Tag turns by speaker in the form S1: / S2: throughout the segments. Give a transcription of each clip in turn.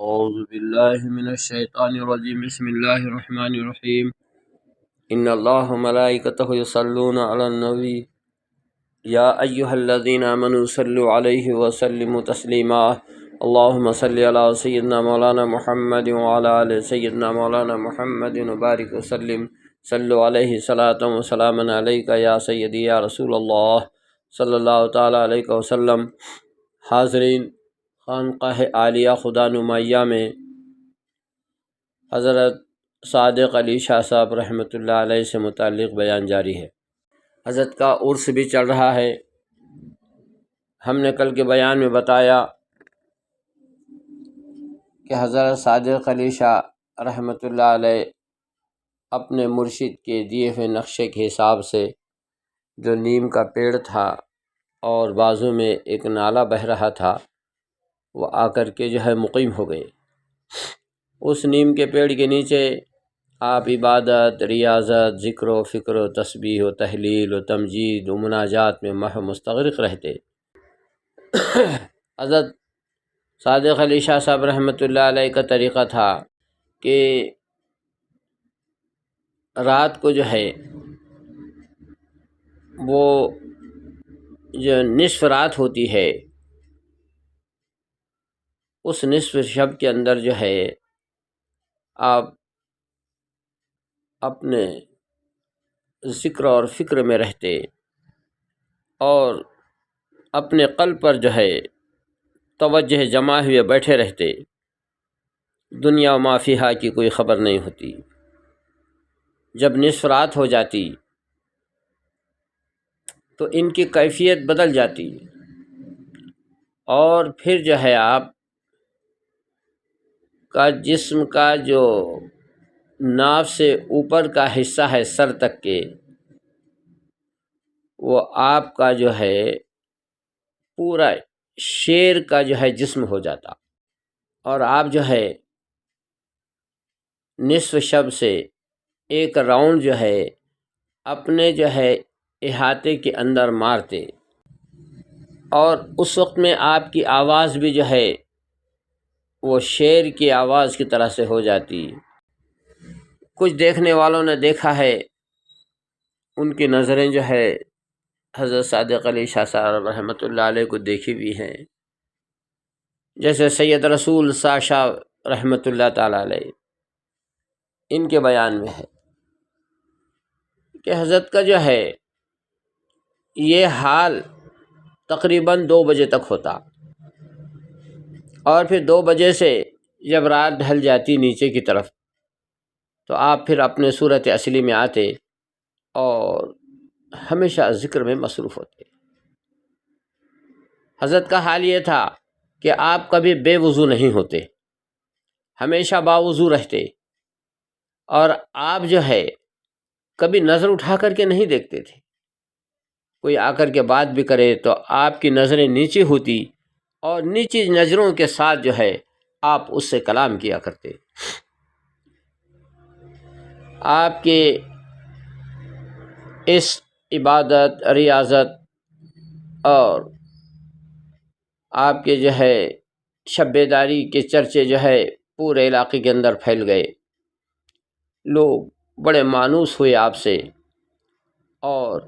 S1: أعوذ بالله من الشيطان الرجيم بسم الله الرحمن الرحيم إن الله وملائكته يصلون على النبي يا أيها الذين آمنوا صلوا عليه وسلموا تسليما اللهم صل على سيدنا مولانا محمد وعلى آل سيدنا مولانا محمد وبارك وسلم صلوا عليه صلاة وسلاما عليك يا سيدي يا رسول الله صلی اللہ تعالیٰ علیہ وسلم۔ حاضرین، خانقاہ عالیہ خدا نمایاں میں حضرت صادق علی شاہ صاحب رحمۃ اللہ علیہ سے متعلق بیان جاری ہے۔ حضرت کا عرس بھی چل رہا ہے۔ ہم نے کل کے بیان میں بتایا کہ حضرت صادق علی شاہ رحمۃ اللہ علیہ اپنے مرشد کے دیے ہوئے نقشے کے حساب سے جو نیم کا پیڑ تھا اور بازو میں ایک نالہ بہہ رہا تھا، وہ آ کر کے جو ہے مقیم ہو گئے۔ اس نیم کے پیڑ کے نیچے آپ عبادت، ریاضت، ذکر و فکر و تسبیح و تحلیل و تمجید و مناجات میں مستغرق رہتے۔ حضرت صادق علی شاہ صاحب رحمۃ اللہ علیہ کا طریقہ تھا کہ رات کو جو ہے وہ جو نصف رات ہوتی ہے، اس نصف شب کے اندر جو ہے آپ اپنے ذکر اور فکر میں رہتے اور اپنے قلب پر جو ہے توجہ جمع ہوئے بیٹھے رہتے۔ دنیا و ما فیہا کی کوئی خبر نہیں ہوتی۔ جب نصف رات ہو جاتی تو ان کی کیفیت بدل جاتی اور پھر جو ہے آپ کا جسم کا جو ناف سے اوپر کا حصہ ہے سر تک کے، وہ آپ کا جو ہے پورا شیر کا جو ہے جسم ہو جاتا اور آپ جو ہے نصف شب سے ایک راؤنڈ جو ہے اپنے جو ہے احاطے کے اندر مارتے، اور اس وقت میں آپ کی آواز بھی جو ہے وہ شیر کی آواز کی طرح سے ہو جاتی۔ کچھ دیکھنے والوں نے دیکھا ہے، ان کی نظریں جو ہے حضرت صادق علی شاہ صاحب رحمۃ اللہ علیہ کو دیکھی بھی ہیں، جیسے سید رسول شاہ رحمۃ اللہ تعالیٰ علیہ، ان کے بیان میں ہے کہ حضرت کا جو ہے یہ حال تقریباً 2 بجے تک ہوتا، اور پھر 2 بجے سے جب رات ڈھل جاتی نیچے کی طرف تو آپ پھر اپنے صورت اصلی میں آتے اور ہمیشہ ذکر میں مصروف ہوتے۔ حضرت کا حال یہ تھا کہ آپ کبھی بے وضو نہیں ہوتے، ہمیشہ باوضو رہتے، اور آپ جو ہے کبھی نظر اٹھا کر کے نہیں دیکھتے تھے۔ کوئی آ کر کے بات بھی کرے تو آپ کی نظریں نیچے ہوتی اور نیچی نظروں کے ساتھ جو ہے آپ اس سے کلام کیا کرتے۔ آپ کے اس عبادت، ریاضت اور آپ کے جو ہے شب بیداری کے چرچے جو ہے پورے علاقے کے اندر پھیل گئے۔ لوگ بڑے مانوس ہوئے آپ سے اور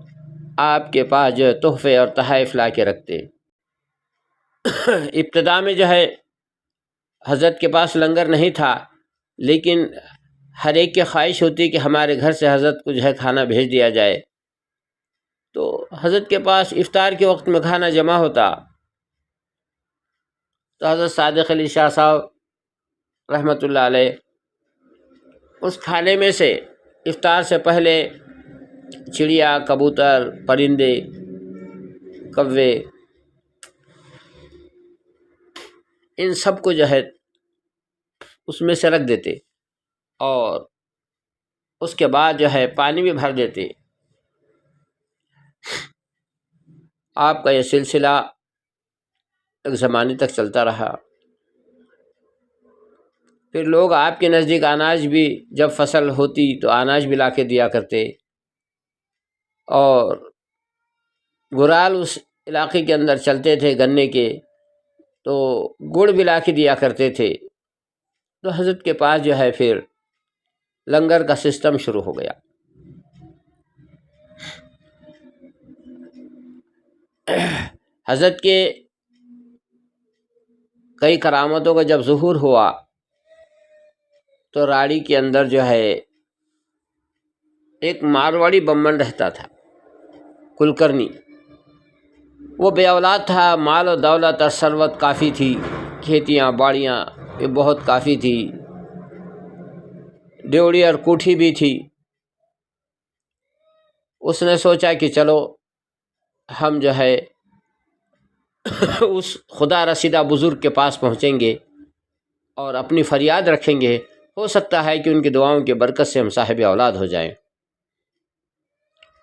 S1: آپ کے پاس جو ہے تحفے اور تحائف لا کے رکھتے۔ ابتدا میں جو ہے حضرت کے پاس لنگر نہیں تھا، لیکن ہر ایک کی خواہش ہوتی کہ ہمارے گھر سے حضرت کو جو ہے کھانا بھیج دیا جائے، تو حضرت کے پاس افطار کے وقت میں کھانا جمع ہوتا تو حضرت صادق علی شاہ صاحب رحمۃ اللہ علیہ اس کھانے میں سے افطار سے پہلے چڑیا، کبوتر، پرندے، کوے، ان سب کو جو ہے اس میں سے رکھ دیتے اور اس کے بعد جو ہے پانی بھی بھر دیتے۔ آپ کا یہ سلسلہ ایک زمانے تک چلتا رہا۔ پھر لوگ آپ کے نزدیک اناج بھی، جب فصل ہوتی تو اناج بھی لا کے دیا کرتے، اور گرال اس علاقے کے اندر چلتے تھے گنے کے، تو گڑ بھی لا کے دیا کرتے تھے۔ تو حضرت کے پاس جو ہے پھر لنگر کا سسٹم شروع ہو گیا۔ حضرت کے کئی کرامتوں کا جب ظہور ہوا تو راڑی کے اندر جو ہے ایک مارواڑی بمن رہتا تھا، کلکرنی۔ وہ بے اولاد تھا، مال و دولت اور ثروت کافی تھی، کھیتیاں باڑیاں یہ بہت کافی تھی، ڈیوڑی اور کوٹھی بھی تھی۔ اس نے سوچا کہ چلو ہم جو ہے اس خدا رسیدہ بزرگ کے پاس پہنچیں گے اور اپنی فریاد رکھیں گے، ہو سکتا ہے کہ ان کی دعاؤں کی برکت سے ہم صاحب اولاد ہو جائیں۔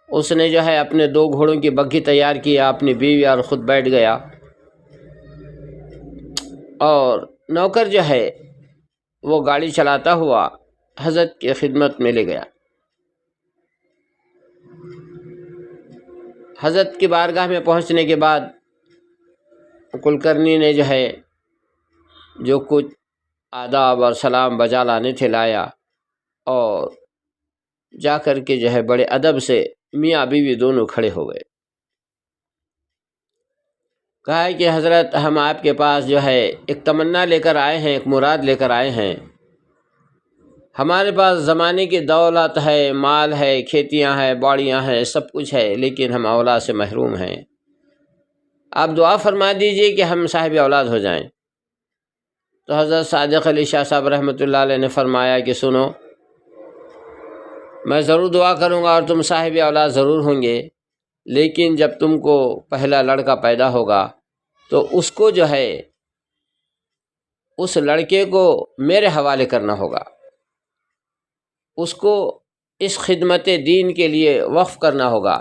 S1: اس نے جو ہے اپنے 2 گھوڑوں کی بگھی تیار کیا، اپنی بیوی اور خود بیٹھ گیا، اور نوکر جو ہے وہ گاڑی چلاتا ہوا حضرت کی خدمت میں لے گیا۔ حضرت کی بارگاہ میں پہنچنے کے بعد کلکرنی نے جو ہے جو کچھ آداب اور سلام بجا لانے تھے لایا، اور جا کر کے جو ہے بڑے ادب سے میاں بیوی دونوں کھڑے ہو گئے۔ کہا ہے کہ حضرت ہم آپ کے پاس جو ہے ایک تمنا لے کر آئے ہیں، ایک مراد لے کر آئے ہیں۔ ہمارے پاس زمانے کی دولت ہے، مال ہے، کھیتیاں ہیں، باڑیاں ہیں، سب کچھ ہے، لیکن ہم اولاد سے محروم ہیں۔ آپ دعا فرما دیجئے کہ ہم صاحب اولاد ہو جائیں۔ تو حضرت صادق علی شاہ صاحب رحمۃ اللہ علیہ نے فرمایا کہ سنو، میں ضرور دعا کروں گا اور تم صاحب اولاد ضرور ہوں گے، لیکن جب تم کو پہلا لڑکا پیدا ہوگا تو اس کو جو ہے اس لڑکے کو میرے حوالے کرنا ہوگا، اس کو اس خدمت دین کے لیے وقف کرنا ہوگا۔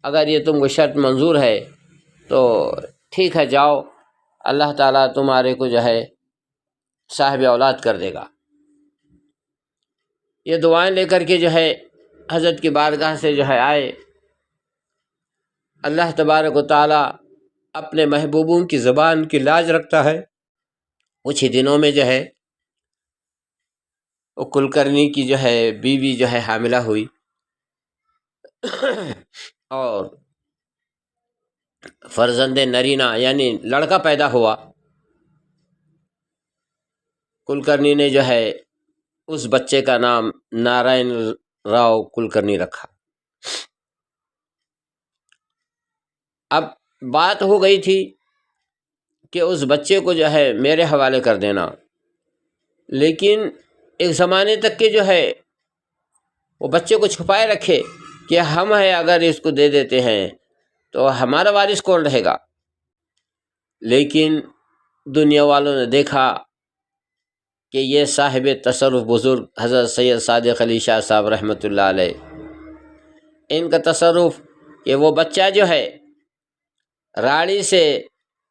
S1: اگر یہ تم کو شرط منظور ہے تو ٹھیک ہے، جاؤ، اللہ تعالیٰ تمہارے کو جو ہے صاحب اولاد کر دے گا۔ یہ دعائیں لے کر کے جو ہے حضرت کی بارگاہ سے جو ہے آئے۔ اللہ تبارک و تعالیٰ اپنے محبوبوں کی زبان کی لاج رکھتا ہے۔ کچھ ہی دنوں میں جو ہے وہ کلکرنی کی جو ہے بیوی جو ہے حاملہ ہوئی، اور فرزند نرینہ یعنی لڑکا پیدا ہوا۔ کلکرنی نے جو ہے اس بچے کا نام نارائن راؤ کلکرنی رکھا۔ اب بات ہو گئی تھی کہ اس بچے کو جو ہے میرے حوالے کر دینا، لیکن ایک زمانے تک کے جو ہے وہ بچے کو چھپائے رکھے کہ ہم ہے اگر اس کو دے دیتے ہیں تو ہمارا وارث کون رہے گا۔ لیکن دنیا والوں نے دیکھا کہ یہ صاحب تصرف بزرگ حضرت سید صادق علی شاہ صاحب رحمۃ اللہ علیہ، ان کا تصرف کہ وہ بچہ جو ہے راڑی سے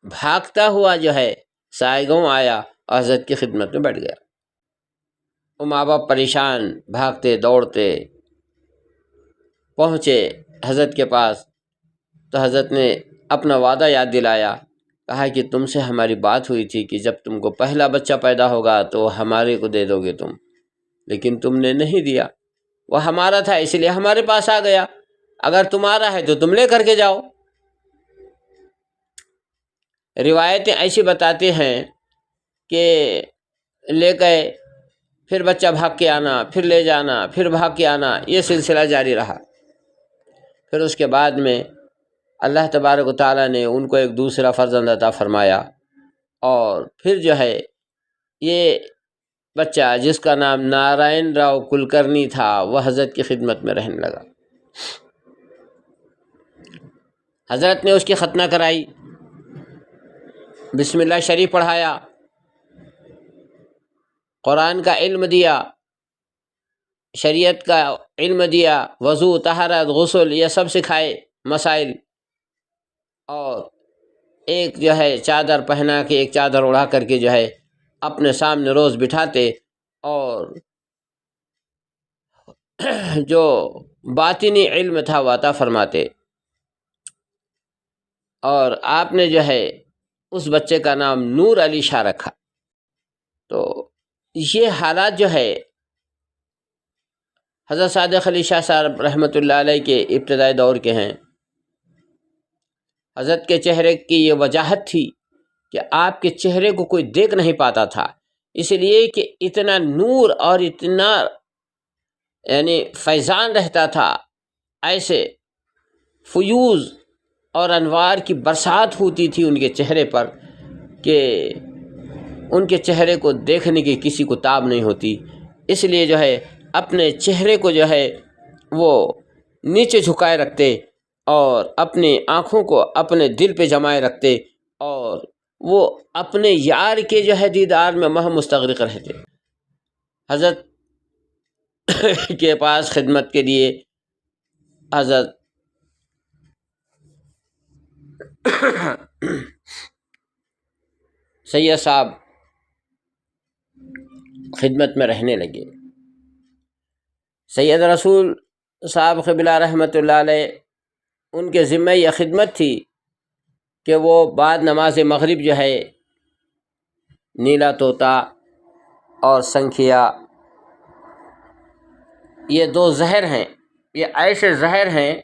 S1: بھاگتا ہوا جو ہے سائیگاؤں آیا اور حضرت کی خدمت میں بیٹھ گیا۔ وہ ماں باپ پریشان، بھاگتے دوڑتے پہنچے حضرت کے پاس، تو حضرت نے اپنا وعدہ یاد دلایا، کہا کہ تم سے ہماری بات ہوئی تھی کہ جب تم کو پہلا بچہ پیدا ہوگا تو ہمارے کو دے دو گے تم، لیکن تم نے نہیں دیا، وہ ہمارا تھا اس لیے ہمارے پاس آ گیا، اگر تمہارا ہے تو تم لے کر کے جاؤ۔ روایتیں ایسی بتاتے ہیں کہ لے گئے، پھر بچہ بھاگ کے آنا، پھر لے جانا، پھر بھاگ کے آنا، یہ سلسلہ جاری رہا۔ پھر اس کے بعد میں اللہ تبارک و تعالیٰ نے ان کو ایک دوسرا فرزند عطا فرمایا، اور پھر جو ہے یہ بچہ جس کا نام نارائن راؤ کلکرنی تھا وہ حضرت کی خدمت میں رہنے لگا۔ حضرت نے اس کی ختنہ کرائی، بسم اللہ شریف پڑھایا، قرآن کا علم دیا، شریعت کا علم دیا، وضو، طہارت، غسل یہ سب سکھائے مسائل، اور ایک جو ہے چادر پہنا کے، ایک چادر اڑا کر کے جو ہے اپنے سامنے روز بٹھاتے، اور جو باطنی علم تھا وہ عطا فرماتے۔ اور آپ نے جو ہے اس بچے کا نام نور علی شاہ رکھا۔ تو یہ حالات جو ہے حضرت صادق علی شاہ صاحب رحمۃ اللہ علیہ کے ابتدائی دور کے ہیں۔ حضرت کے چہرے کی یہ وجاہت تھی کہ آپ کے چہرے کو کوئی دیکھ نہیں پاتا تھا، اس لیے کہ اتنا نور اور اتنا یعنی فیضان رہتا تھا، ایسے فیوز اور انوار کی برسات ہوتی تھی ان کے چہرے پر کہ ان کے چہرے کو دیکھنے کی کسی کو تاب نہیں ہوتی۔ اس لیے جو ہے اپنے چہرے کو جو ہے وہ نیچے جھکائے رکھتے اور اپنی آنکھوں کو اپنے دل پہ جمائے رکھتے اور وہ اپنے یار کے جو ہے دیدار میں مستغرق رہتے۔ حضرت کے پاس خدمت کے لیے حضرت سید صاحب خدمت میں رہنے لگے۔ سید رسول صاحب قبلہ رحمۃ اللہ علیہ ان کے ذمہ یہ خدمت تھی کہ وہ بعد نماز مغرب جو ہے نیلا طوطا اور سنکھیا، یہ دو زہر ہیں، یہ ایسے زہر ہیں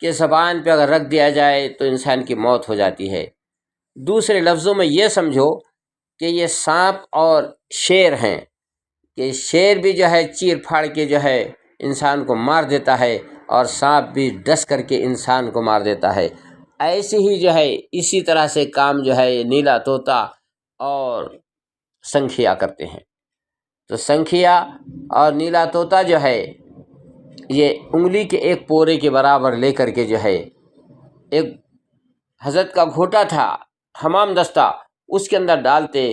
S1: کہ زبان پہ اگر رکھ دیا جائے تو انسان کی موت ہو جاتی ہے۔ دوسرے لفظوں میں یہ سمجھو کہ یہ سانپ اور شیر ہیں، کہ شیر بھی جو ہے چیر پھاڑ کے جو ہے انسان کو مار دیتا ہے اور سانپ بھی ڈس کر کے انسان کو مار دیتا ہے۔ ایسے ہی جو ہے اسی طرح سے کام جو ہے نیلا طوطا اور سنکھیا کرتے ہیں۔ تو سنکھیا اور نیلا طوطا جو ہے یہ انگلی کے ایک پورے کے برابر لے کر کے جو ہے ایک حضرت کا گھوٹا تھا حمام دستہ، اس کے اندر ڈالتے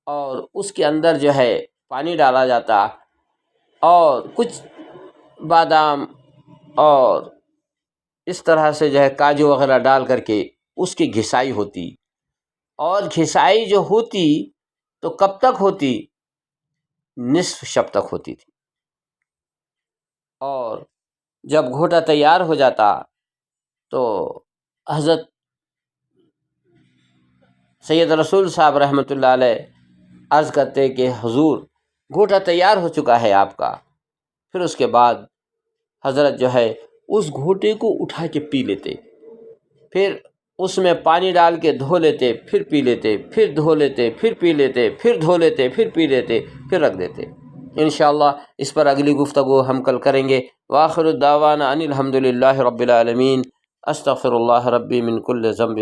S1: اور اس کے اندر جو ہے پانی ڈالا جاتا اور کچھ بادام اور اس طرح سے جو ہے کاجو وغیرہ ڈال کر کے اس کی گھسائی ہوتی، اور گھسائی جو ہوتی تو کب تک ہوتی؟ نصف شب تک ہوتی تھی۔ اور جب گھوٹا تیار ہو جاتا تو حضرت سید رسول صاحب رحمۃ اللہ علیہ عرض کرتے کہ حضور گھوٹا تیار ہو چکا ہے آپ کا۔ پھر اس کے بعد حضرت جو ہے اس گھوٹے کو اٹھا کے پی لیتے، پھر اس میں پانی ڈال کے دھو لیتے، پھر پی لیتے، پھر دھو لیتے، پھر پی لیتے، پھر دھو لیتے، پھر پی لیتے، پھر رکھ دیتے۔ انشاءاللہ اس پر اگلی گفتگو ہم کل کریں گے۔ وآخر الدعوانا ان الحمد للہ رب العالمین۔ استغفر اللہ ربی من کل ذنب